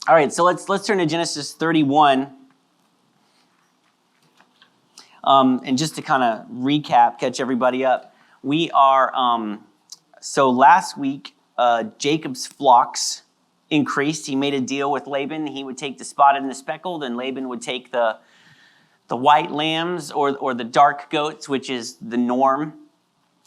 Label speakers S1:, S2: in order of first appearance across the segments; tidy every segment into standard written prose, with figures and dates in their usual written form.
S1: All right, so let's turn to Genesis 31. And just to kind of recap, catch everybody up, we are, so last week, Jacob's flocks increased. He made a deal with Laban. He would take the spotted and the speckled, and Laban would take the white lambs or the dark goats, which is the norm.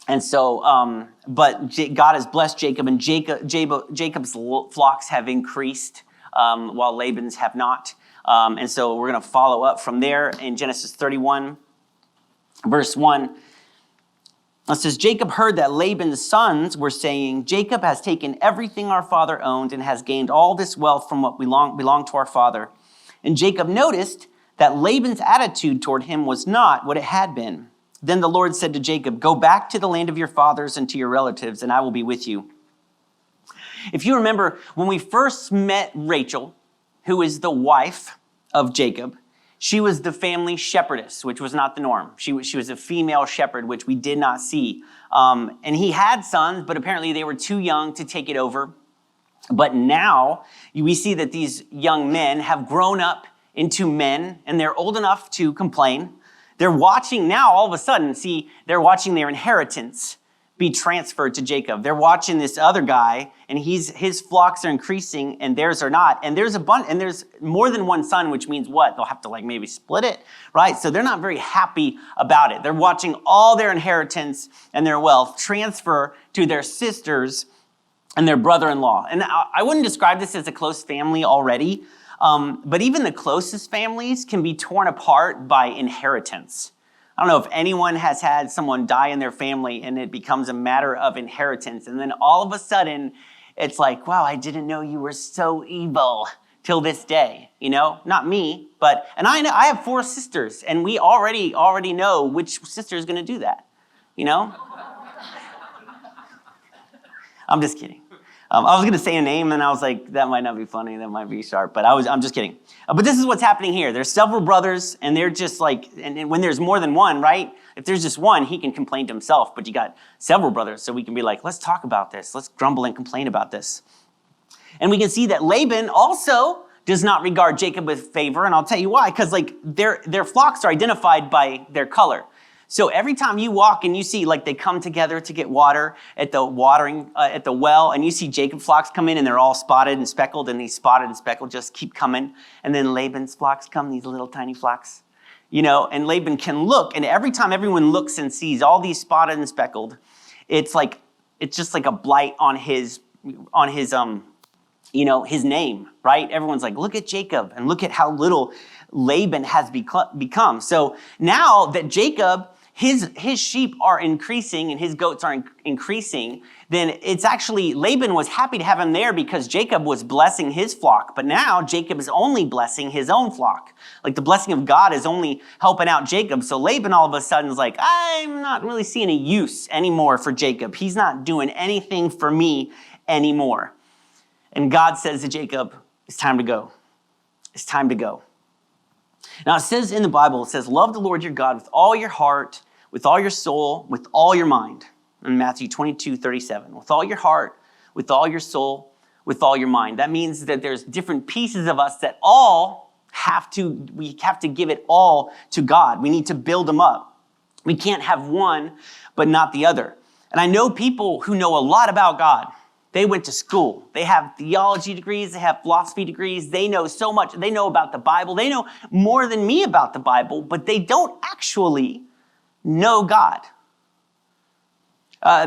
S1: And so, but God has blessed Jacob, and Jacob's flocks have increased, while Laban's have not. And so we're going to follow up from there in Genesis 31, verse 1. It says, Jacob heard that Laban's sons were saying, Jacob has taken everything our father owned and has gained all this wealth from what belonged to our father. And Jacob noticed that Laban's attitude toward him was not what it had been. Then the Lord said to Jacob, go back to the land of your fathers and to your relatives, and I will be with you. If you remember, when we first met Rachel, who is the wife of Jacob, she was the family shepherdess, which was not the norm. She was a female shepherd, which we did not see. And he had sons, but apparently they were too young to take it over. But now we see that these young men have grown up into men, and they're old enough to complain. They're watching now, all of a sudden, they're watching their inheritance be transferred to Jacob. They're watching this other guy, and his flocks are increasing, and theirs are not. And there's more than one son, which means what? They'll have to maybe split it, right? So they're not very happy about it. They're watching all their inheritance and their wealth transfer to their sisters and their brother-in-law. And I wouldn't describe this as a close family already, but even the closest families can be torn apart by inheritance. I don't know if anyone has had someone die in their family and it becomes a matter of inheritance. And then all of a sudden, it's like, wow, I didn't know you were so evil till this day. Not me, and I have 4 sisters, and we already know which sister is going to do that. I'm just kidding. I was going to say a name, and I was like, that might not be funny. That might be sharp, but I'm just kidding. But this is what's happening here. There's several brothers, and they're just and when there's more than one, right? If there's just one, he can complain to himself, but you got several brothers, so we can be like, let's talk about this. Let's grumble and complain about this. And we can see that Laban also does not regard Jacob with favor, and I'll tell you why, because their flocks are identified by their color. So every time you walk and you see they come together to get water at the well, and you see Jacob's flocks come in and they're all spotted and speckled, and these spotted and speckled just keep coming. And then Laban's flocks come, these little tiny flocks, and Laban can look, and every time everyone looks and sees all these spotted and speckled, it's just like a blight on his name, right? Everyone's like, look at Jacob and look at how little Laban has become. So now that Jacob, his sheep are increasing and his goats are increasing, then it's actually, Laban was happy to have him there because Jacob was blessing his flock. But now Jacob is only blessing his own flock. The blessing of God is only helping out Jacob. So Laban all of a sudden is like, I'm not really seeing a use anymore for Jacob. He's not doing anything for me anymore. And God says to Jacob, it's time to go. It's time to go. Now it says in the Bible, it says, love the Lord your God with all your heart, with all your soul, with all your mind. In Matthew 22:37, with all your heart, with all your soul, with all your mind. That means that there's different pieces of us that we have to give it all to God. We need to build them up. We can't have one, but not the other. And I know people who know a lot about God. They went to school. They have theology degrees. They have philosophy degrees. They know so much. They know about the Bible. They know more than me about the Bible, but they don't actually know God.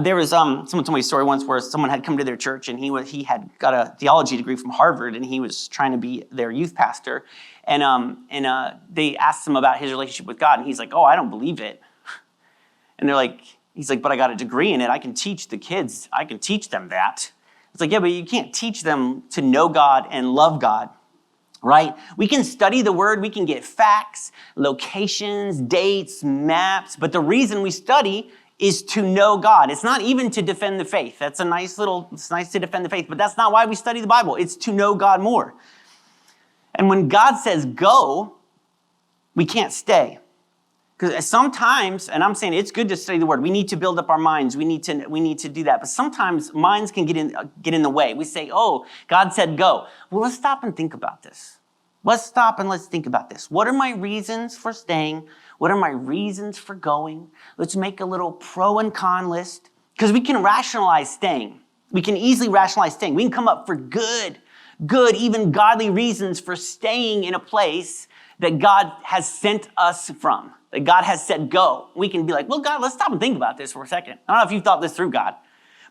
S1: There was someone told me a story once where someone had come to their church and he had got a theology degree from Harvard and he was trying to be their youth pastor. And they asked him about his relationship with God, and he's like, "Oh, I don't believe it." And he's like, "But I got a degree in it. I can teach the kids. I can teach them that." It's like, yeah, but you can't teach them to know God and love God, right? We can study the word. We can get facts, locations, dates, maps. But the reason we study is to know God. It's not even to defend the faith. It's nice to defend the faith, but that's not why we study the Bible. It's to know God more. And when God says go, we can't stay. Because sometimes, and I'm saying it's good to study the word. We need to build up our minds. We need to do that. But sometimes minds can get in the way. We say, oh, God said go. Well, let's stop and think about this. Let's stop and let's think about this. What are my reasons for staying? What are my reasons for going? Let's make a little pro and con list. Because we can rationalize staying. We can easily rationalize staying. We can come up for good, even godly reasons for staying in a place that God has sent us from. That God has said go. We can be like, well, God, let's stop and think about this for a second. I don't know if you've thought this through, God,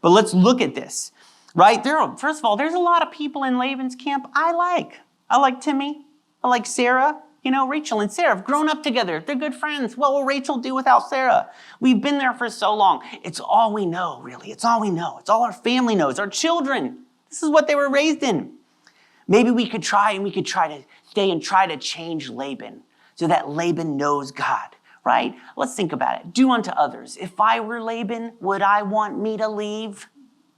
S1: but let's look at this, right? First of all, there's a lot of people in Laban's camp I like. I like Timmy. I like Sarah. You know, Rachel and Sarah have grown up together. They're good friends. What will Rachel do without Sarah? We've been there for so long. It's all we know, really. It's all we know. It's all our family knows, our children. This is what they were raised in. Maybe we could try to stay and try to change Laban so that Laban knows God, right? Let's think about it. Do unto others. If I were Laban, would I want me to leave?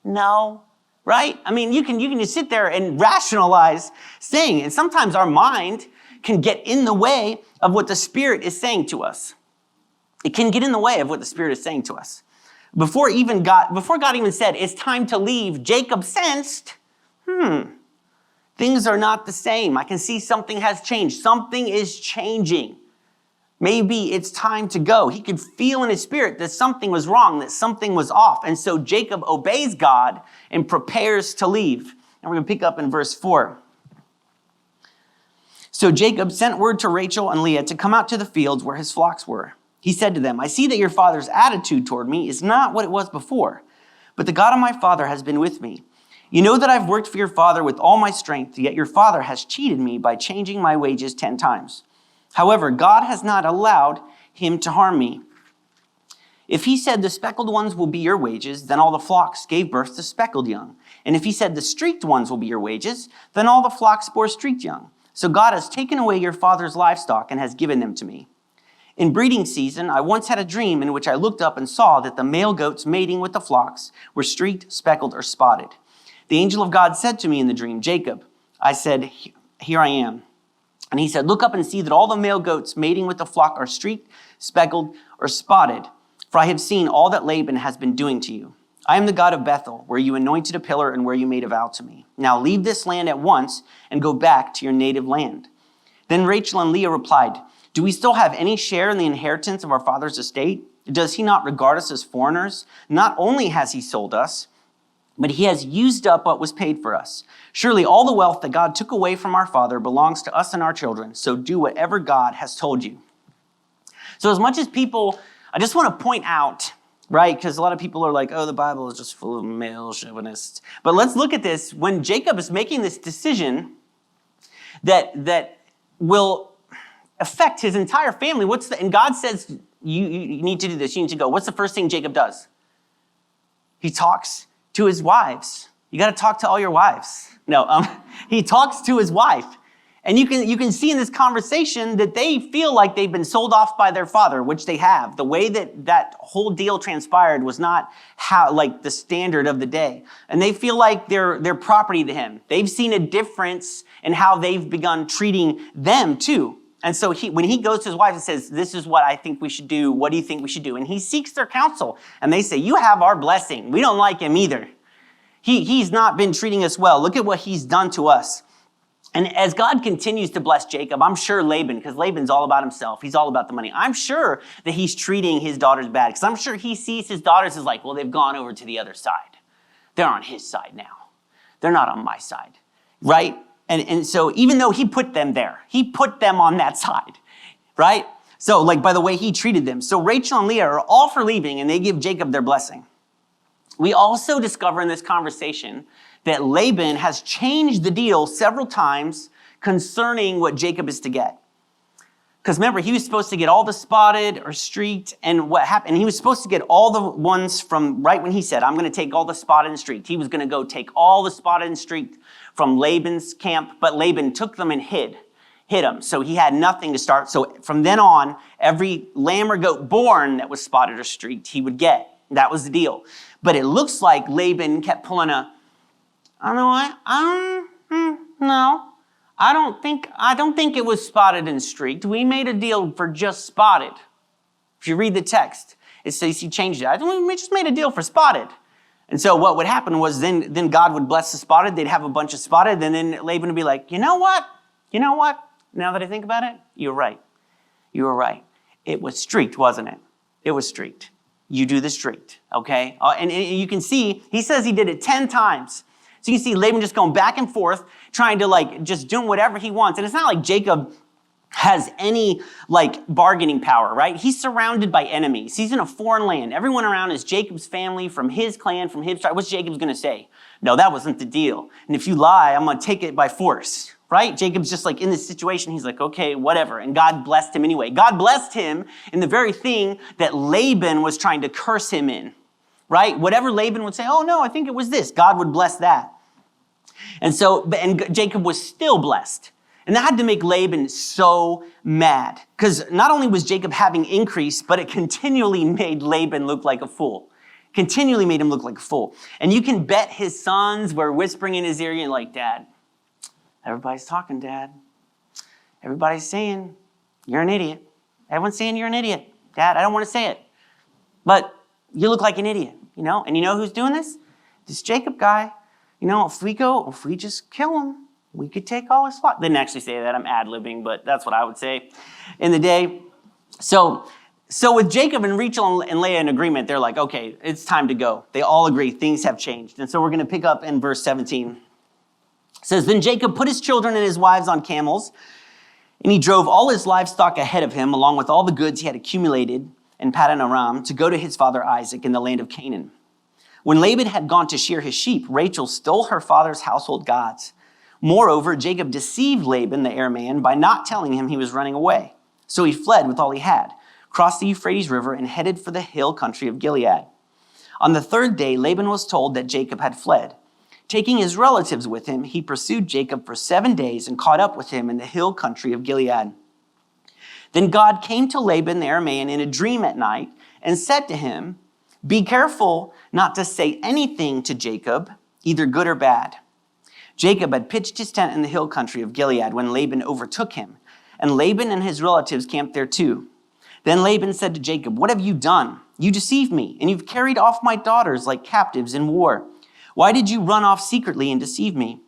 S1: No, right? I mean, you can just sit there and rationalize saying, and sometimes our mind can get in the way of what the Spirit is saying to us. It can get in the way of what the Spirit is saying to us. Before God even said, it's time to leave, Jacob sensed, things are not the same. I can see something has changed. Something is changing. Maybe it's time to go. He could feel in his spirit that something was wrong, that something was off. And so Jacob obeys God and prepares to leave. And we're going to pick up in verse 4. So Jacob sent word to Rachel and Leah to come out to the fields where his flocks were. He said to them, I see that your father's attitude toward me is not what it was before, but the God of my father has been with me. You know that I've worked for your father with all my strength, yet your father has cheated me by changing my wages 10 times. However, God has not allowed him to harm me. If he said the speckled ones will be your wages, then all the flocks gave birth to speckled young. And if he said the streaked ones will be your wages, then all the flocks bore streaked young. So God has taken away your father's livestock and has given them to me. In breeding season, I once had a dream in which I looked up and saw that the male goats mating with the flocks were streaked, speckled, or spotted. The angel of God said to me in the dream, Jacob. I said, here I am. And he said, look up and see that all the male goats mating with the flock are streaked, speckled, or spotted. For I have seen all that Laban has been doing to you. I am the God of Bethel, where you anointed a pillar and where you made a vow to me. Now leave this land at once and go back to your native land. Then Rachel and Leah replied, do we still have any share in the inheritance of our father's estate? Does he not regard us as foreigners? Not only has he sold us, but he has used up what was paid for us. Surely all the wealth that God took away from our father belongs to us and our children. So do whatever God has told you. So as much as people, I just want to point out, right? Because a lot of people are like, oh, the Bible is just full of male chauvinists. But let's look at this. When Jacob is making this decision that will affect his entire family, and God says, you need to do this, you need to go. What's the first thing Jacob does? He talks to his wives. You got to talk to all your wives. No, he talks to his wife. And you can see in this conversation that they feel like they've been sold off by their father, which they have. The way that whole deal transpired was not like the standard of the day. And they feel like they're property to him. They've seen a difference in how they've begun treating them too. And so when he goes to his wife and says, this is what I think we should do. What do you think we should do? And he seeks their counsel. And they say, you have our blessing. We don't like him either. He's not been treating us well. Look at what he's done to us. And as God continues to bless Jacob, I'm sure Laban, because Laban's all about himself. He's all about the money. I'm sure that he's treating his daughters bad, because I'm sure he sees his daughters as like, well, they've gone over to the other side. They're on his side now. They're not on my side, right? And so even though he put them there, he put them on that side, right? So like by the way he treated them. So Rachel and Leah are all for leaving, and they give Jacob their blessing. We also discover in this conversation that Laban has changed the deal several times concerning what Jacob is to get. Because remember, he was supposed to get all the spotted or streaked, and what happened, he was supposed to get all the ones from right when he said, I'm going to take all the spotted and streaked. He was going to go take all the spotted and streaked from Laban's camp, but Laban took them and hid them. So he had nothing to start. So from then on, every lamb or goat born that was spotted or streaked, he would get. That was the deal. But it looks like Laban kept pulling I don't know what, no. I don't think it was spotted and streaked. We made a deal for just spotted. If you read the text, it says he changed it. We just made a deal for spotted. And so what would happen was then God would bless the spotted. They'd have a bunch of spotted. And then Laban would be like, you know what? Now that I think about it, you're right. You were right. It was streaked, wasn't it? It was streaked. You do the streaked, okay? And you can see, he says he did it 10 times. So you see Laban just going back and forth, trying to just doing whatever he wants. And it's not like Jacob has any bargaining power, right? He's surrounded by enemies. He's in a foreign land. Everyone around is Jacob's family, from his clan, from his tribe. What's Jacob's going to say? No, that wasn't the deal. And if you lie, I'm going to take it by force, right? Jacob's just in this situation. He's like, okay, whatever. And God blessed him anyway. God blessed him in the very thing that Laban was trying to curse him in, right? Whatever Laban would say, oh no, I think it was this. God would bless that. And Jacob was still blessed. And that had to make Laban so mad, because not only was Jacob having increase, but it continually made Laban look like a fool. Continually made him look like a fool. And you can bet his sons were whispering in his ear, and like, Dad, everybody's talking, Dad. Everybody's saying you're an idiot. Everyone's saying you're an idiot. Dad, I don't want to say it, but you look like an idiot, And you know who's doing this? This Jacob guy. If we just kill him, we could take all his flock. They didn't actually say that. I'm ad-libbing, but that's what I would say in the day. So with Jacob and Rachel and Leah in agreement, they're like, okay, it's time to go. They all agree. Things have changed. And so we're going to pick up in verse 17. It says, then Jacob put his children and his wives on camels, and he drove all his livestock ahead of him, along with all the goods he had accumulated in Paddan Aram, to go to his father Isaac in the land of Canaan. When Laban had gone to shear his sheep, Rachel stole her father's household gods. Moreover, Jacob deceived Laban, the Aramean, by not telling him he was running away. So he fled with all he had, crossed the Euphrates River, and headed for the hill country of Gilead. On the third day, Laban was told that Jacob had fled. Taking his relatives with him, he pursued Jacob for 7 days and caught up with him in the hill country of Gilead. Then God came to Laban, the Aramean, in a dream at night and said to him, be careful not to say anything to Jacob, either good or bad. Jacob had pitched his tent in the hill country of Gilead when Laban overtook him, and Laban and his relatives camped there too. Then Laban said to Jacob, what have you done? You deceived me, and you've carried off my daughters like captives in war. Why did you run off secretly and deceive me?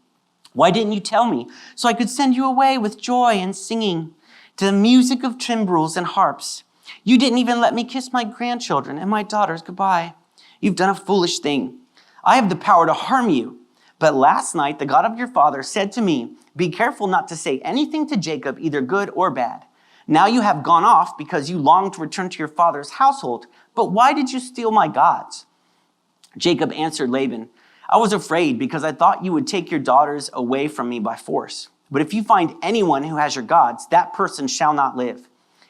S1: Why didn't you tell me, so I could send you away with joy and singing, to the music of timbrels and harps? You didn't even let me kiss my grandchildren and my daughters goodbye. You've done a foolish thing. I have the power to harm you. But last night, the God of your father said to me, be careful not to say anything to Jacob, either good or bad. Now you have gone off because you long to return to your father's household. But why did you steal my gods? Jacob answered Laban, I was afraid because I thought you would take your daughters away from me by force. But if you find anyone who has your gods, that person shall not live.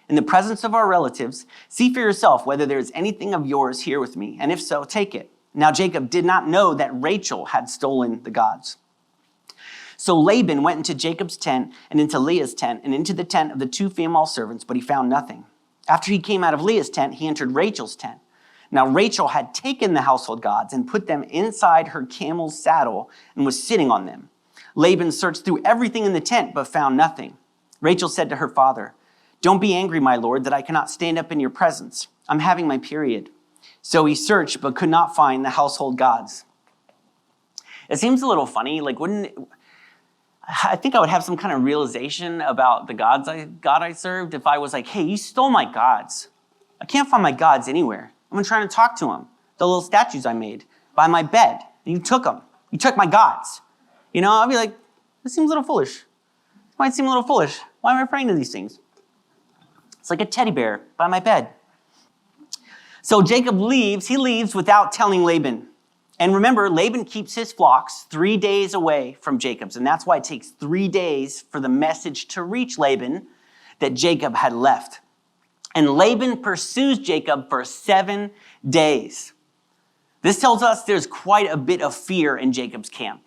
S1: In the presence of our relatives, see for yourself whether there is anything of yours here with me, and if so, take it. Now Jacob did not know that Rachel had stolen the gods. So Laban went into Jacob's tent and into Leah's tent and into the tent of the 2 female servants, but he found nothing. After he came out of Leah's tent, he entered Rachel's tent. Now Rachel had taken the household gods and put them inside her camel's saddle and was sitting on them. Laban searched through everything in the tent, but found nothing. Rachel said to her father, don't be angry, my lord, that I cannot stand up in your presence. I'm having my period. So he searched, but could not find the household gods. It seems a little funny. I think I would have some kind of realization about the God I served if I was like, hey, you stole my gods. I can't find my gods anywhere. I've been trying to talk to them. The little statues I made by my bed. And you took them. You took my gods. I'd be like, this seems a little foolish. It might seem a little foolish. Why am I praying to these things? It's like a teddy bear by my bed. So Jacob leaves. He leaves without telling Laban. And remember, Laban keeps his flocks 3 days away from Jacob's. And that's why it takes 3 days for the message to reach Laban that Jacob had left. And Laban pursues Jacob for 7 days. This tells us there's quite a bit of fear in Jacob's camp.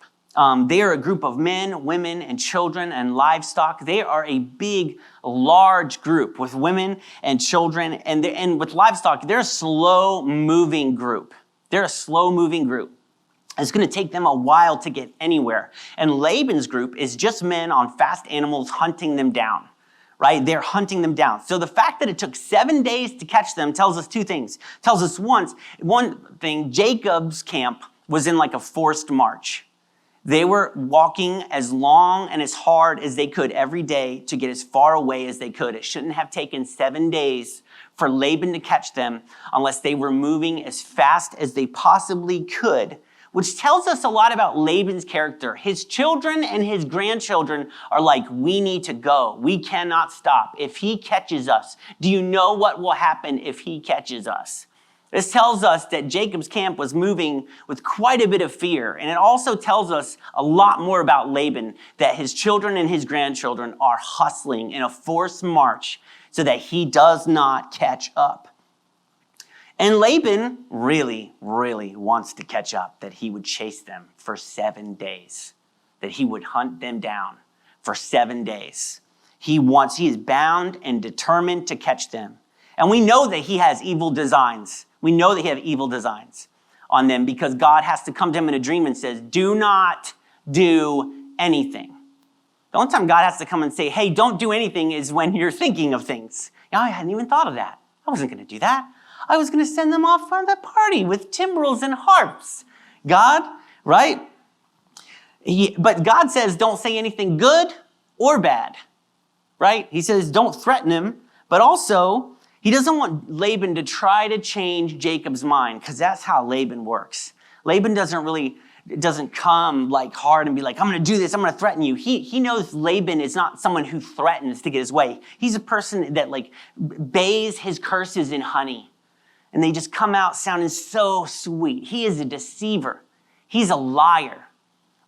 S1: They are a group of men, women, and children and livestock. They are a big, large group with women and children. And with livestock, they're a slow-moving group. They're a slow-moving group. It's going to take them a while to get anywhere. And Laban's group is just men on fast animals hunting them down, right? They're hunting them down. So the fact that it took 7 days to catch them tells us two things. Tells us one thing, Jacob's camp was in like a forced march. They were walking as long and as hard as they could every day to get as far away as they could. It shouldn't have taken 7 days for Laban to catch them unless they were moving as fast as they possibly could, which tells us a lot about Laban's character. His children and his grandchildren are like, we need to go. We cannot stop. If he catches us, do you know what will happen if he catches us? This tells us that Jacob's camp was moving with quite a bit of fear. And it also tells us a lot more about Laban, that his children and his grandchildren are hustling in a forced march so that he does not catch up. And Laban really, really wants to catch up, that he would chase them for 7 days, that he would hunt them down for 7 days. He is bound and determined to catch them. And we know that he has evil designs. We know that he has evil designs on them because God has to come to him in a dream and says, do not do anything. The only time God has to come and say, hey, don't do anything is when you're thinking of things. I hadn't even thought of that. I wasn't going to do that. I was going to send them off on the party with timbrels and harps. God, right? But God says, don't say anything good or bad, right? He says, don't threaten him, but also he doesn't want Laban to try to change Jacob's mind because that's how Laban works. Laban doesn't come like hard and be like, I'm going to do this. I'm going to threaten you. He knows Laban is not someone who threatens to get his way. He's a person that like bathes his curses in honey. And they just come out sounding so sweet. He is a deceiver. He's a liar.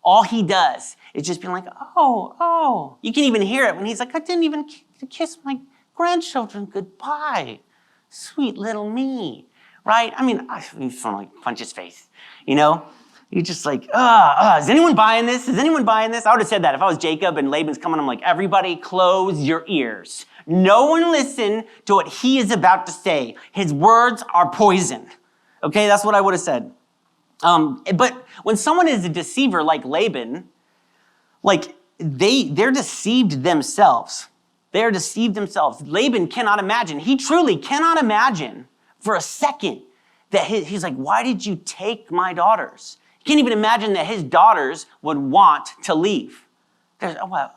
S1: All he does is just be like, oh. You can even hear it when he's like, I didn't even kiss my grandchildren goodbye. Sweet little me, right? I mean, I just want to like punch his face, you know? You're just like, is anyone buying this? Is anyone buying this? I would have said that if I was Jacob and Laban's coming, I'm like, everybody close your ears. No one listen to what he is about to say. His words are poison. Okay, that's what I would have said. But when someone is a deceiver like Laban, like they're deceived themselves. They're deceived themselves. Laban cannot imagine. He truly cannot imagine for a second that he's like, why did you take my daughters? He can't even imagine that his daughters would want to leave. What?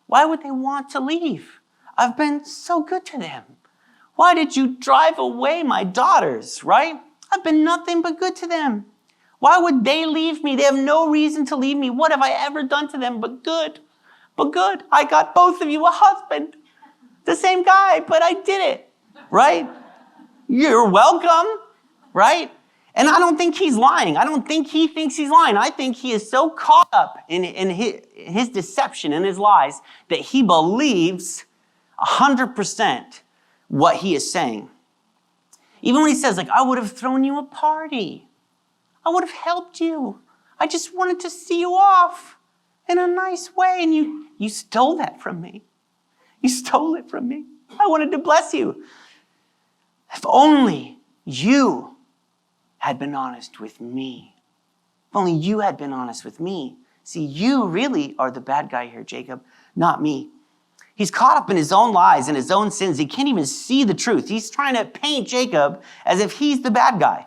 S1: Why would they want to leave? I've been so good to them. Why did you drive away my daughters, right? I've been nothing but good to them. Why would they leave me? They have no reason to leave me. What have I ever done to them but good? But good. I got both of you a husband. The same guy, but I did it, right? You're welcome, right? And I don't think he's lying. I don't think he thinks he's lying. I think he is so caught up in his deception and his lies that he believes 100% what he is saying. Even when he says, like, I would have thrown you a party. I would have helped you. I just wanted to see you off in a nice way. And you stole that from me. You stole it from me. I wanted to bless you. If only you had been honest with me. If only you had been honest with me. See, you really are the bad guy here, Jacob, not me. He's caught up in his own lies and his own sins. He can't even see the truth. He's trying to paint Jacob as if he's the bad guy.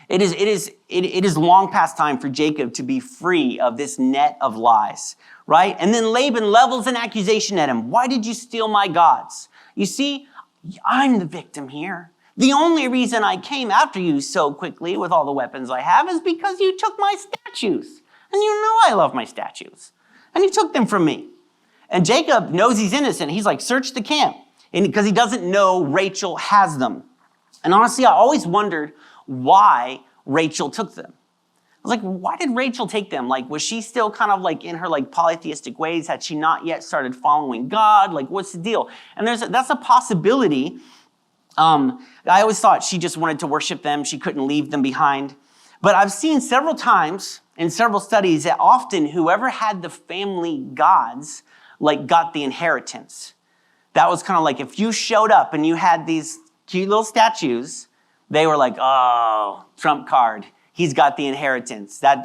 S1: It is long past time for Jacob to be free of this net of lies, right? And then Laban levels an accusation at him. Why did you steal my gods? You see, I'm the victim here. The only reason I came after you so quickly with all the weapons I have is because you took my statues. And you know I love my statues. And you took them from me. And Jacob knows he's innocent. He's like, search the camp. And because he doesn't know Rachel has them. And honestly, I always wondered why Rachel took them. I was like, why did Rachel take them? Like, was she still kind of like in her like polytheistic ways? Had she not yet started following God? Like, what's the deal? And that's a possibility. I always thought she just wanted to worship them. She couldn't leave them behind. But I've seen several times in several studies that often whoever had the family gods like got the inheritance. That was kind of like if you showed up and you had these cute little statues, they were like, oh, trump card. he's got the inheritance. That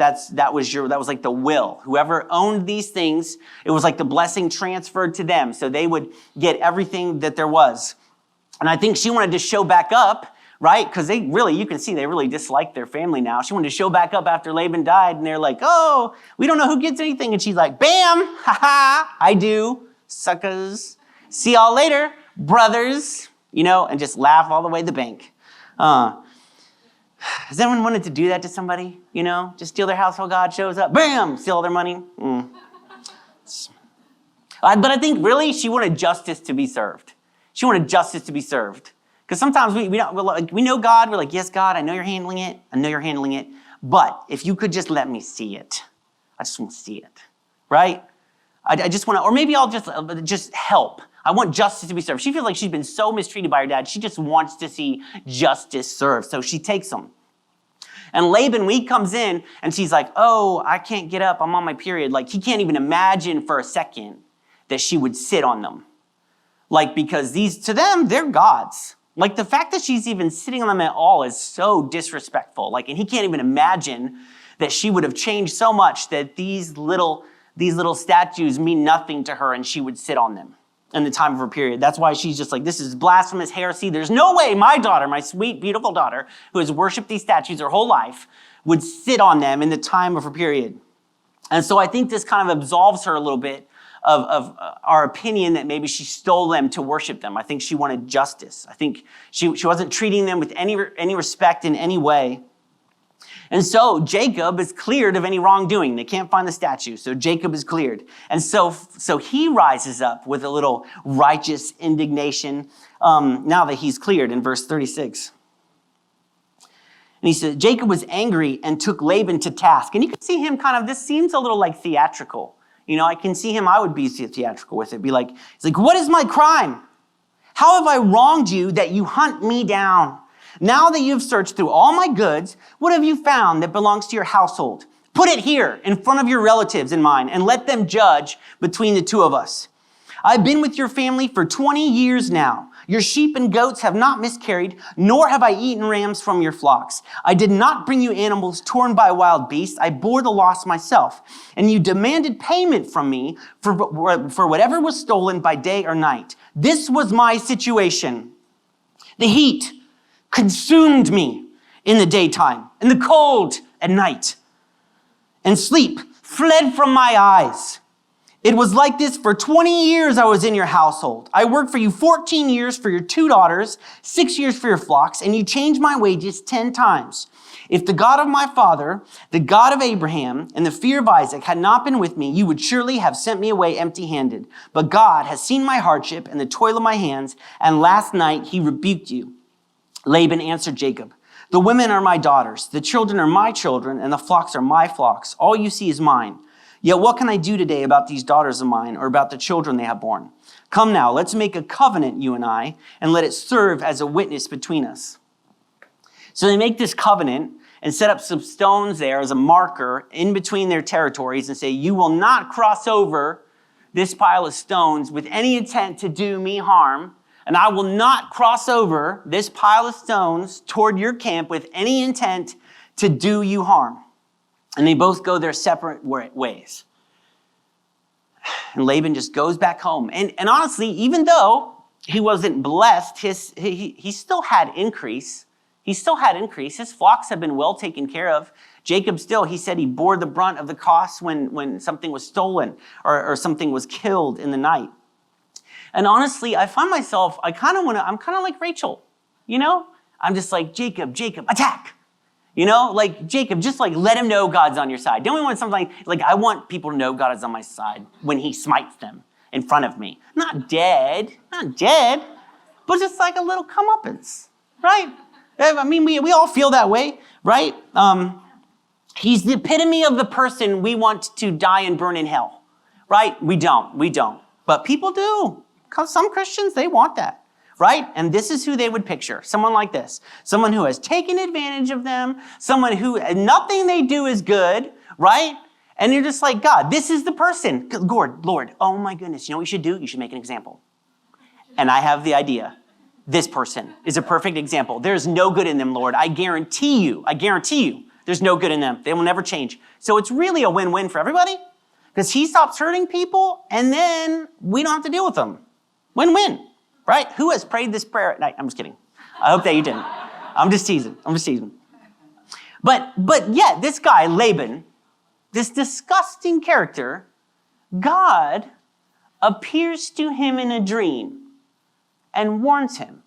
S1: was like the will. Whoever owned these things, it was like the blessing transferred to them. So they would get everything that there was. And I think she wanted to show back up, right? Because you can see they really dislike their family now. She wanted to show back up after Laban died, and they're like, oh, we don't know who gets anything. And she's like, bam, ha, I do, suckers. See y'all later, brothers, and just laugh all the way to the bank. Has anyone wanted to do that to somebody? Just steal their household god, shows up, bam, steal all their money. But I think really she wanted justice to be served. She wanted justice to be served. Because sometimes we know God. We're like, yes, God, I know you're handling it. I know you're handling it. But if you could just let me see it. I just want to see it, right? I just want to, or maybe I'll just help. I want justice to be served. She feels like she's been so mistreated by her dad. She just wants to see justice served. So she takes him. And Laban, when he comes in and she's like, oh, I can't get up. I'm on my period. Like, he can't even imagine for a second that she would sit on them. Like, because to them, they're gods. Like, the fact that she's even sitting on them at all is so disrespectful. Like, and he can't even imagine that she would have changed so much that these little statues mean nothing to her and she would sit on them in the time of her period. That's why she's just like, this is blasphemous heresy. There's no way my daughter, my sweet, beautiful daughter, who has worshiped these statues her whole life, would sit on them in the time of her period. And so I think this kind of absolves her a little bit of our opinion that maybe she stole them to worship them. I think she wanted justice. I think she wasn't treating them with any respect in any way. And so Jacob is cleared of any wrongdoing. They can't find the statue, so Jacob is cleared. And so he rises up with a little righteous indignation now that he's cleared in verse 36. And he said, Jacob was angry and took Laban to task. And you can see him this seems a little like theatrical. I can see him, I would be theatrical with it. He's like, what is my crime? How have I wronged you that you hunt me down? Now that you've searched through all my goods, what have you found that belongs to your household? Put it here in front of your relatives and mine, and let them judge between the two of us. I've been with your family for 20 years now. Your sheep and goats have not miscarried, nor have I eaten rams from your flocks. I did not bring you animals torn by wild beasts. I bore the loss myself. And you demanded payment from me for whatever was stolen by day or night. This was my situation. The heat consumed me in the daytime, and the cold at night. And sleep fled from my eyes. It was like this for 20 years I was in your household. I worked for you 14 years for your 2 daughters, 6 years for your flocks, and you changed my wages 10 times. If the God of my father, the God of Abraham, and the fear of Isaac had not been with me, you would surely have sent me away empty-handed. But God has seen my hardship and the toil of my hands, and last night he rebuked you. Laban answered Jacob, the women are my daughters, the children are my children, and the flocks are my flocks. All you see is mine. Yet what can I do today about these daughters of mine or about the children they have borne? Come now, let's make a covenant, you and I, and let it serve as a witness between us. So they make this covenant and set up some stones there as a marker in between their territories and say, you will not cross over this pile of stones with any intent to do me harm, and I will not cross over this pile of stones toward your camp with any intent to do you harm. And they both go their separate ways. And Laban just goes back home. And honestly, even though he wasn't blessed, he still had increase. He still had increase. His flocks have been well taken care of. Jacob still, he said he bore the brunt of the costs when something was stolen or something was killed in the night. And honestly, I find myself, I'm kind of like Rachel, I'm just like, Jacob, attack. Like Jacob, just like let him know God's on your side. Don't we want something like I want people to know God is on my side when he smites them in front of me. Not dead, but just like a little comeuppance, right? I mean, we all feel that way, right? He's the epitome of the person we want to die and burn in hell, right? We don't. But people do. Some Christians, they want that. Right? And this is who they would picture. Someone like this. Someone who has taken advantage of them. Someone who nothing they do is good. Right? And you're just like, God, this is the person. Lord, oh my goodness. You know what you should do? You should make an example. And I have the idea. This person is a perfect example. There's no good in them, Lord. I guarantee you, There's no good in them. They will never change. So it's really a win-win for everybody because he stops hurting people and then we don't have to deal with them. Win-win, right? Who has prayed this prayer at night? I'm just kidding. I hope that you didn't. I'm just teasing. But yeah, this guy, Laban, this disgusting character, God appears to him in a dream and warns him.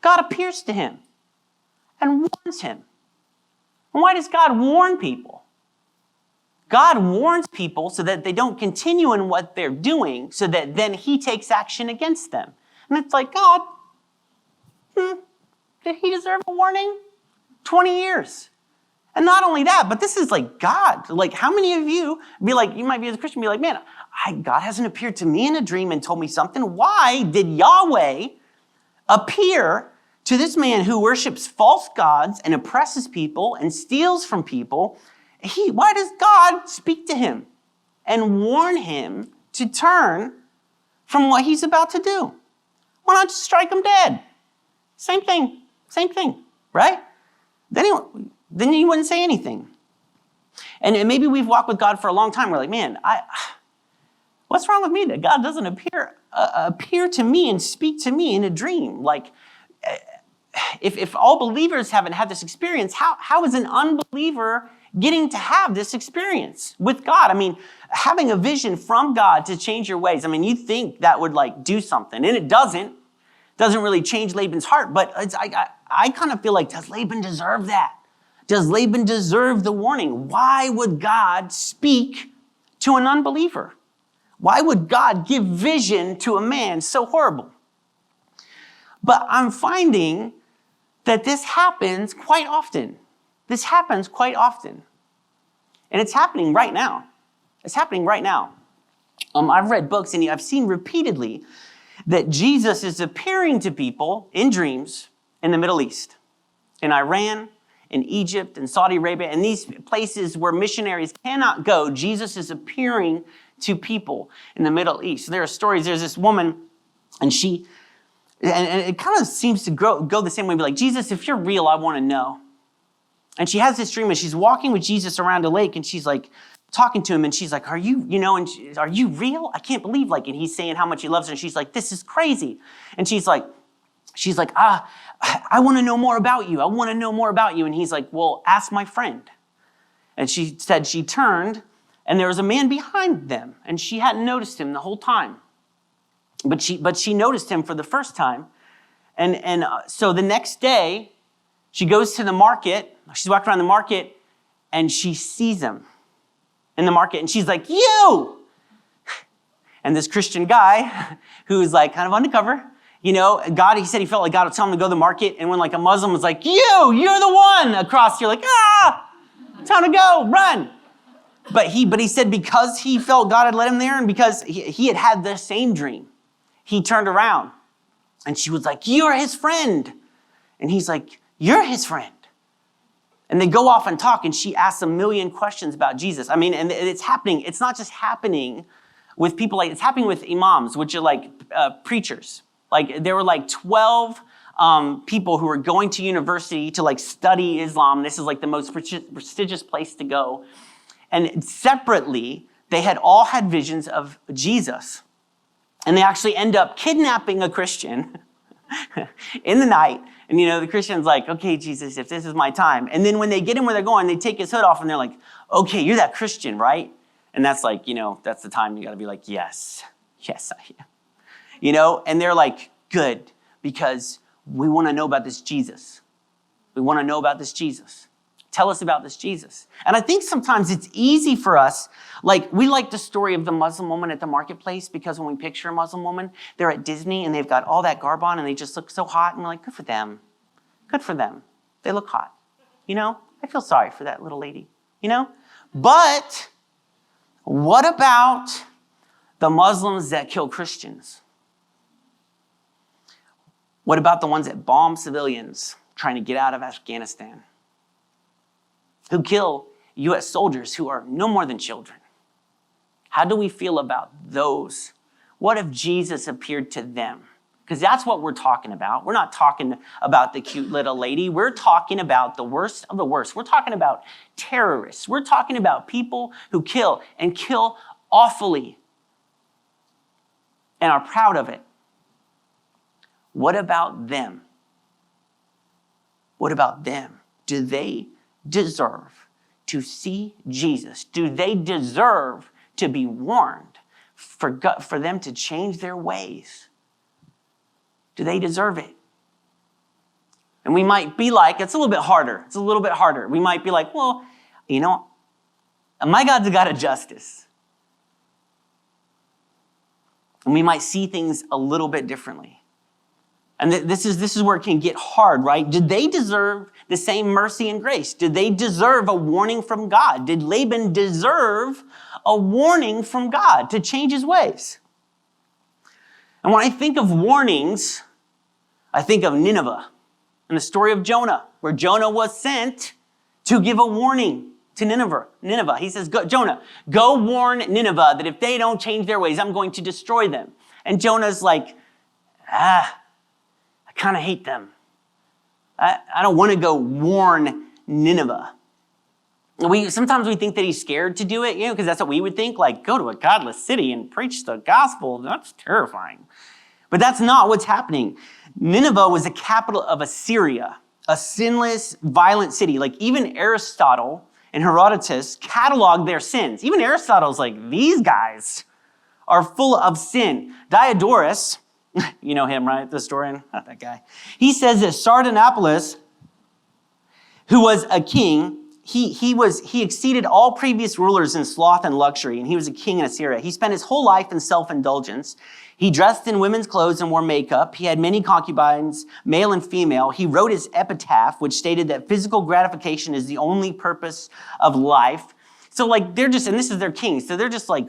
S1: God appears to him and warns him. And why does God warn people? God warns people so that they don't continue in what they're doing, so that then he takes action against them. And it's like, God, did he deserve a warning? 20 years. And not only that, but this is like God. Like, how many of you be like, you might be as a Christian, be like, man, God hasn't appeared to me in a dream and told me something. Why did Yahweh appear to this man who worships false gods and oppresses people and steals from people? Why does God speak to him and warn him to turn from what he's about to do? Why not just strike him dead? Same thing, right? Then you wouldn't say anything. And maybe we've walked with God for a long time. We're like, man, what's wrong with me that God doesn't appear to me and speak to me in a dream? Like, if all believers haven't had this experience, how is an unbeliever getting to have this experience with God? I mean, having a vision from God to change your ways. I mean, you think that would like do something, and it doesn't really change Laban's heart. But I kind of feel like, does Laban deserve that? Does Laban deserve the warning? Why would God speak to an unbeliever? Why would God give vision to a man so horrible? But I'm finding that this happens quite often. And it's happening right now. I've read books and I've seen repeatedly that Jesus is appearing to people in dreams in the Middle East, in Iran, in Egypt, in Saudi Arabia, and these places where missionaries cannot go. Jesus is appearing to people in the Middle East. There are stories. There's this woman, and it kind of seems to go the same way. Be like, Jesus, if you're real, I want to know. And she has this dream, and she's walking with Jesus around a lake, and she's like talking to him, and she's like, are you real? I can't believe, and he's saying how much he loves her, and she's like, this is crazy. And she's like, I want to know more about you. And he's like, well, ask my friend. And she said she turned, and there was a man behind them, and she hadn't noticed him the whole time. But she noticed him for the first time. And so the next day, she goes to the market. She's walking around the market, and she sees him in the market. And she's like, you! And this Christian guy, who's like kind of undercover, God, he said he felt like God would tell him to go to the market. And when like a Muslim was like, you're the one across, you're like, time to go, run. But he said because he felt God had led him there and because he had the same dream, he turned around and she was like, you're his friend. And he's like, you're his friend. And they go off and talk, and she asks a million questions about Jesus. I mean, and it's happening. It's not just happening with people it's happening with imams, which are like preachers. Like there were like 12 people who were going to university to like study Islam. This is like the most prestigious place to go. And separately, they had all had visions of Jesus. And they actually end up kidnapping a Christian in the night. And, the Christian's like, okay, Jesus, if this is my time. And then when they get him where they're going, they take his hood off and they're like, okay, you're that Christian, right? And that's like, that's the time you got to be like, yes, I am. And they're like, good, because we want to know about this Jesus. Tell us about this Jesus. And I think sometimes it's easy for us, we like the story of the Muslim woman at the marketplace because when we picture a Muslim woman, they're at Disney and they've got all that garb on and they just look so hot and we're like, good for them. They look hot. I feel sorry for that little lady, But what about the Muslims that kill Christians? What about the ones that bomb civilians trying to get out of Afghanistan? Who kill U.S. soldiers who are no more than children? How do we feel about those? What if Jesus appeared to them? because that's what we're talking about. We're not talking about the cute little lady. We're talking about the worst of the worst. We're talking about terrorists. We're talking about people who kill and kill awfully and are proud of it. What about them? What about them? Do they deserve to see Jesus? Do they deserve to be warned for them to change their ways? Do they deserve it? And we might be like, it's a little bit harder. It's a little bit harder. We might be like, well, my God's a God of justice. And we might see things a little bit differently. And this is where it can get hard, right? Did they deserve the same mercy and grace? Did they deserve a warning from God? Did Laban deserve a warning from God to change his ways? And when I think of warnings, I think of Nineveh and the story of Jonah, where Jonah was sent to give a warning to Nineveh. He says, Jonah, go warn Nineveh that if they don't change their ways, I'm going to destroy them. And Jonah's like, I kind of hate them. I don't want to go warn Nineveh. Sometimes we think that he's scared to do it, because that's what we would think, like, go to a godless city and preach the gospel. That's terrifying. But that's not what's happening. Nineveh was the capital of Assyria, a sinless, violent city. Like even Aristotle and Herodotus cataloged their sins. Even Aristotle's like, these guys are full of sin. Diodorus, you know him, right? The historian? Not that guy. He says that Sardanapalus, who was a king, he exceeded all previous rulers in sloth and luxury, and he was a king in Assyria. He spent his whole life in self-indulgence. He dressed in women's clothes and wore makeup. He had many concubines, male and female. He wrote his epitaph, which stated that physical gratification is the only purpose of life. So like and this is their king, so they're just like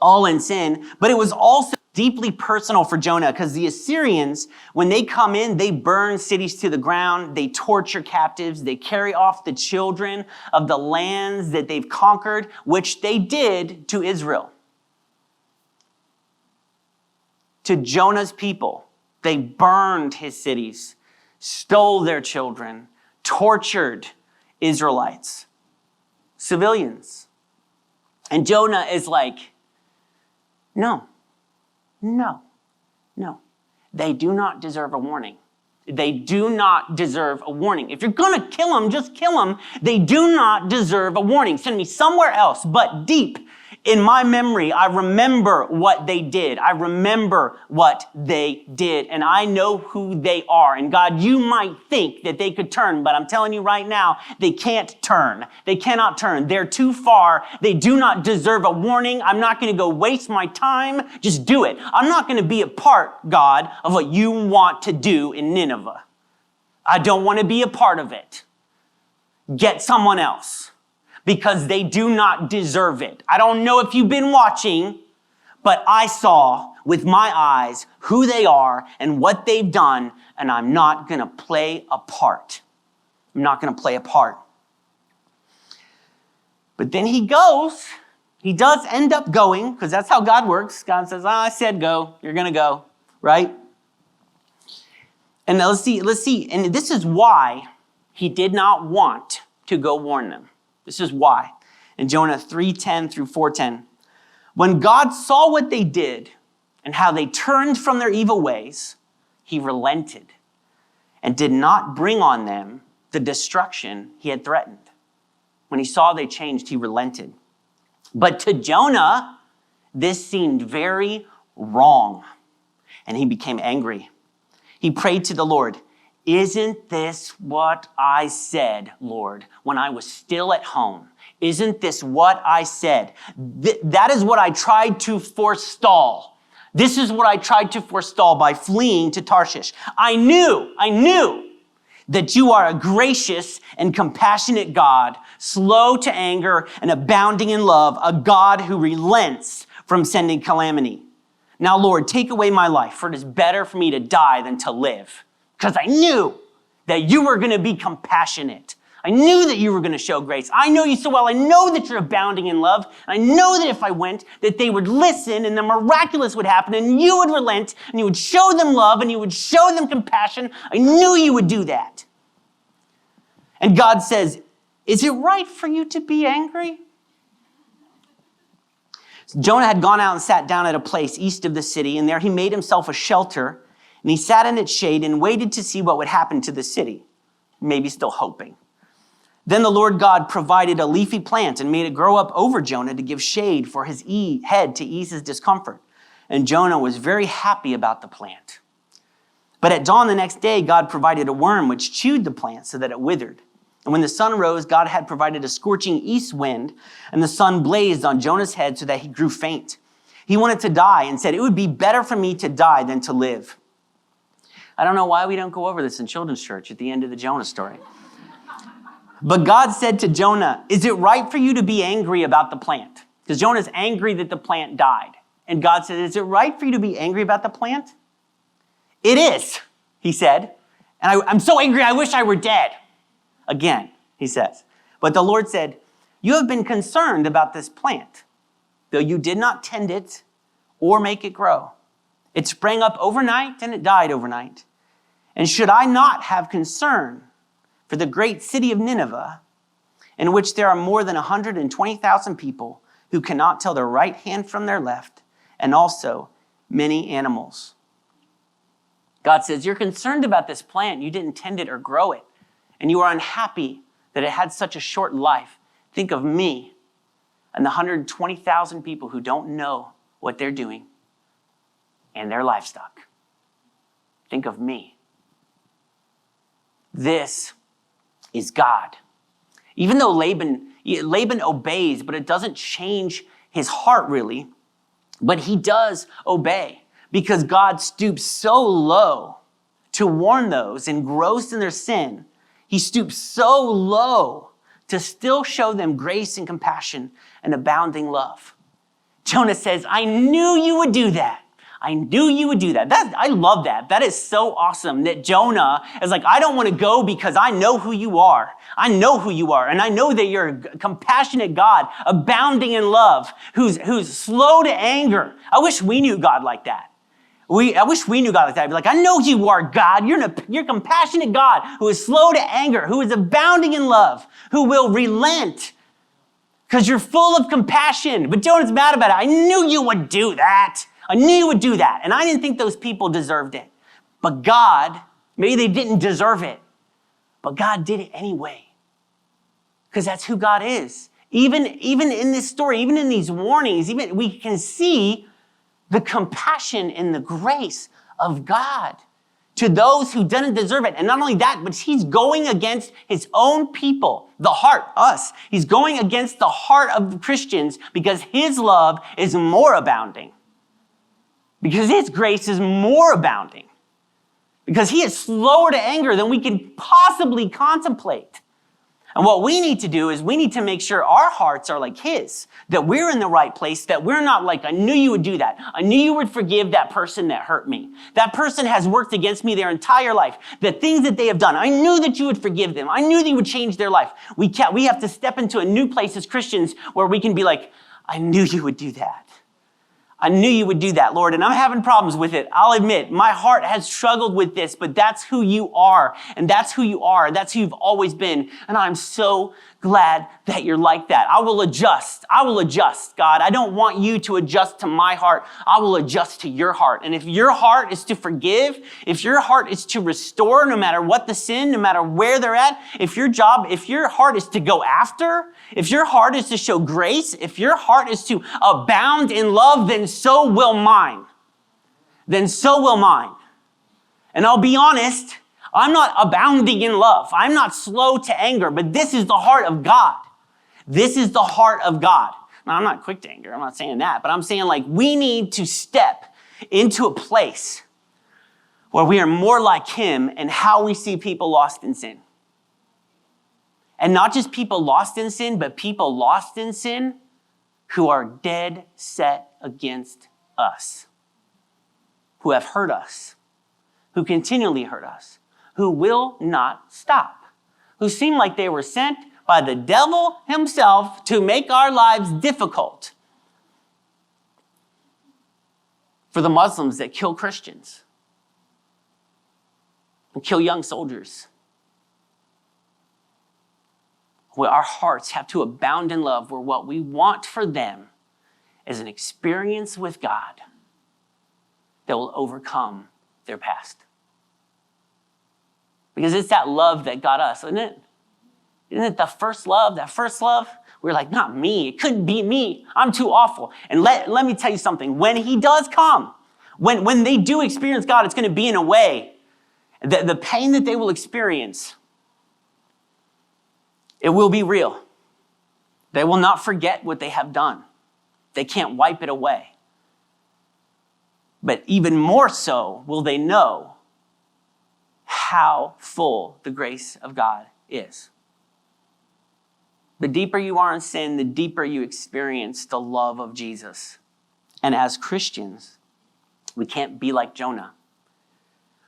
S1: all in sin. But it was also deeply personal for Jonah, because the Assyrians, when they come in, they burn cities to the ground. They torture captives. They carry off the children of the lands that they've conquered, which they did to Israel. To Jonah's people, they burned his cities, stole their children, tortured Israelites, civilians. And Jonah is like, no. They do not deserve a warning. They do not deserve a warning. If you're going to kill them, just kill them. They do not deserve a warning. Send me somewhere else, but deep in my memory, I remember what they did. I remember what they did, and I know who they are. And God, you might think that they could turn, but I'm telling you right now, they can't turn. They cannot turn. They're too far. They do not deserve a warning. I'm not going to go waste my time. Just do it. I'm not going to be a part, God, of what you want to do in Nineveh. I don't want to be a part of it. Get someone else, because they do not deserve it. I don't know if you've been watching, but I saw with my eyes who they are and what they've done, and I'm not going to play a part. I'm not going to play a part. But then he goes. He does end up going, because that's how God works. God says, I said go. You're going to go, right? And now let's see. And this is why he did not want to go warn them. This is why. In Jonah 3:10 through 4:10, when God saw what they did and how they turned from their evil ways, he relented and did not bring on them the destruction he had threatened. When he saw they changed, he relented. But to Jonah, this seemed very wrong, and he became angry. He prayed to the Lord, isn't this what I said, Lord, when I was still at home? Isn't this what I said? That is what I tried to forestall. This is what I tried to forestall by fleeing to Tarshish. I knew that you are a gracious and compassionate God, slow to anger and abounding in love, a God who relents from sending calamity. Now, Lord, take away my life, for it is better for me to die than to live. Because I knew that you were going to be compassionate. I knew that you were going to show grace. I know you so well. I know that you're abounding in love. And I know that if I went, that they would listen and the miraculous would happen and you would relent and you would show them love and you would show them compassion. I knew you would do that. And God says, is it right for you to be angry? So Jonah had gone out and sat down at a place east of the city, and there he made himself a shelter, and he sat in its shade and waited to see what would happen to the city, maybe still hoping. Then the Lord God provided a leafy plant and made it grow up over Jonah to give shade for his head to ease his discomfort. And Jonah was very happy about the plant. But at dawn the next day, God provided a worm which chewed the plant so that it withered. And when the sun rose, God had provided a scorching east wind, and the sun blazed on Jonah's head so that he grew faint. He wanted to die and said, it would be better for me to die than to live. I don't know why we don't go over this in children's church at the end of the Jonah story. But God said to Jonah, is it right for you to be angry about the plant? Because Jonah's angry that the plant died. And God said, is it right for you to be angry about the plant? It is, he said. And I'm so angry, I wish I were dead. Again, he says. But the Lord said, you have been concerned about this plant, though you did not tend it or make it grow. It sprang up overnight and it died overnight. And should I not have concern for the great city of Nineveh, in which there are more than 120,000 people who cannot tell their right hand from their left, and also many animals? God says, you're concerned about this plant. You didn't tend it or grow it. And you are unhappy that it had such a short life. Think of me and the 120,000 people who don't know what they're doing and their livestock. Think of me. This is God. Even though Laban obeys, but it doesn't change his heart really. But he does obey because God stoops so low to warn those engrossed in their sin. He stoops so low to still show them grace and compassion and abounding love. Jonah says, I knew you would do that. I knew you would do that. I love that. That is so awesome that Jonah is like, I don't want to go because I know who you are. I know who you are. And I know that you're a compassionate God, abounding in love, who's slow to anger. I wish we knew God like that. I wish we knew God like that. I'd be like, I know you are God. You're a compassionate God who is slow to anger, who is abounding in love, who will relent because you're full of compassion. But Jonah's mad about it. I knew you would do that. I knew you would do that. And I didn't think those people deserved it. But God, maybe they didn't deserve it, but God did it anyway. Because that's who God is. Even in this story, even in these warnings, even we can see the compassion and the grace of God to those who didn't deserve it. And not only that, but he's going against his own people, the heart, us. He's going against the heart of the Christians because his love is more abounding. Because his grace is more abounding. Because he is slower to anger than we can possibly contemplate. And what we need to do is we need to make sure our hearts are like his, that we're in the right place, that we're not like, I knew you would do that. I knew you would forgive that person that hurt me. That person has worked against me their entire life. The things that they have done, I knew that you would forgive them. I knew that you would change their life. We have to step into a new place as Christians where we can be like, I knew you would do that. I knew you would do that, Lord, and I'm having problems with it. I'll admit, my heart has struggled with this, but that's who you are, and that's who you are, and that's who you've always been, and I'm so glad that you're like that. I will adjust, God. I don't want you to adjust to my heart. I will adjust to your heart, and if your heart is to forgive, if your heart is to restore, no matter what the sin, no matter where they're at, if your heart is to go after, if your heart is to show grace, if your heart is to abound in love, then so will mine. Then so will mine. And I'll be honest, I'm not abounding in love. I'm not slow to anger, but this is the heart of God. This is the heart of God. Now, I'm not quick to anger. I'm not saying that, but I'm saying like we need to step into a place where we are more like him and how we see people lost in sin. And not just people lost in sin, but people lost in sin who are dead set against us, who have hurt us, who continually hurt us, who will not stop, who seem like they were sent by the devil himself to make our lives difficult. For the Muslims that kill Christians and kill young soldiers. Where our hearts have to abound in love, where what we want for them is an experience with God that will overcome their past. Because it's that love that got us, isn't it? Isn't it the first love? That first love? We're like, not me. It couldn't be me. I'm too awful. And let me tell you something. When he does come, when they do experience God, it's going to be in a way that the pain that they will experience, it will be real. They will not forget what they have done. They can't wipe it away. But even more so will they know how full the grace of God is. The deeper you are in sin, the deeper you experience the love of Jesus. And as Christians, we can't be like Jonah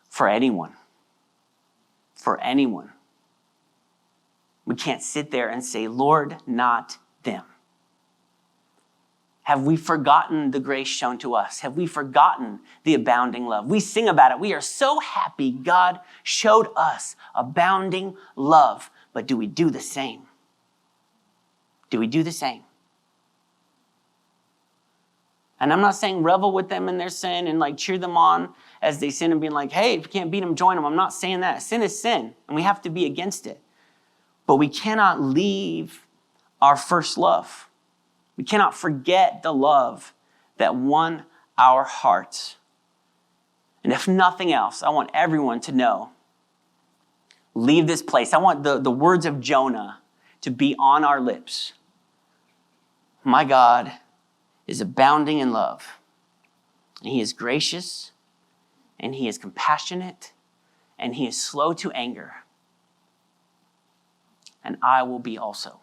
S1: for anyone. For anyone. We can't sit there and say, Lord, not them. Have we forgotten the grace shown to us? Have we forgotten the abounding love? We sing about it. We are so happy God showed us abounding love. But do we do the same? Do we do the same? And I'm not saying revel with them in their sin and like cheer them on as they sin and being like, hey, if you can't beat them, join them. I'm not saying that. Sin is sin, and we have to be against it. But we cannot leave our first love. We cannot forget the love that won our hearts. And if nothing else, I want everyone to know, leave this place. I want the words of Jonah to be on our lips. My God is abounding in love. And he is gracious, and he is compassionate, and he is slow to anger. And I will be also.